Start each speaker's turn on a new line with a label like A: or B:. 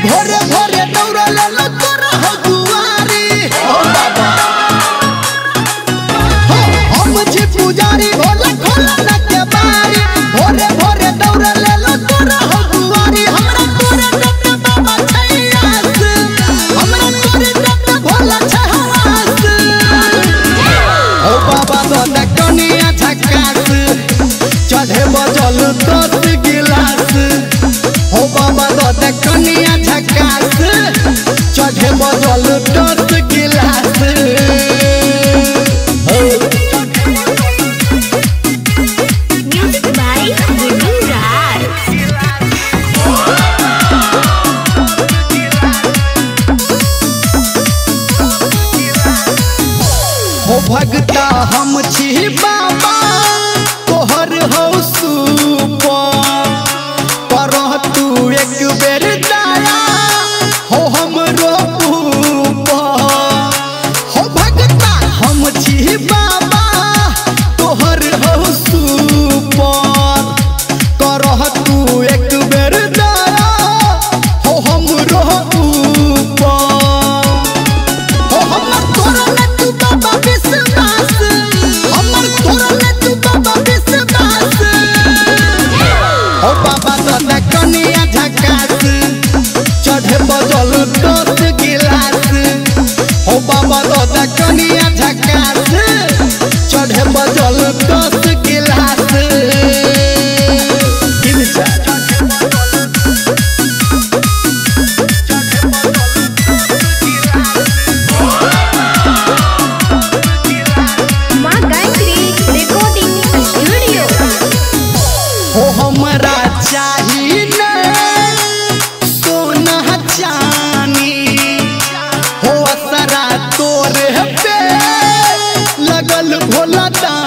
A: भोरे भोरे दौड़ल तोरा हो दुआरी ओ बाबा हम छी पुजारी भोला खोला न के बारी भोरे भोरे दौड़ल तोरा हो दुआरी हमरा तोरे दत्त बाबा छैयास हमरा तोरे दत्त भोला छैयास ओ बाबा दत्त कनिया झकास चढ़े बजल 10 गिलास ओ बाबा दत्त कनिया झकास चढ़े बजल 10 गिलास
B: म्यूजिक बाय गुड्डू राज।
A: हो भगता हम छी बाबा तोहर हो सुपर करह तू एक बेर दया हो हमरो ऊपर हो भगता हम छी बाबा तोहर हो सुपर करह तू एक बेर दया हो हमरो ऊपर हो हमर तोरा ले तू बाबा विश्वास हमर तोरा ले तू बाबा विश्वास हो बाबा दत्त कनिया झकास चढ़े बजल 10 गिलास हो बाबा दत्त कनिया झकास चढ़े बजल 10 गिलास
B: माँ गायत्री रिकॉर्डिंग स्टूडियो।
A: हो हमरा चाही न सोना चानी हो असरा तोरे पे लगल भोला दानी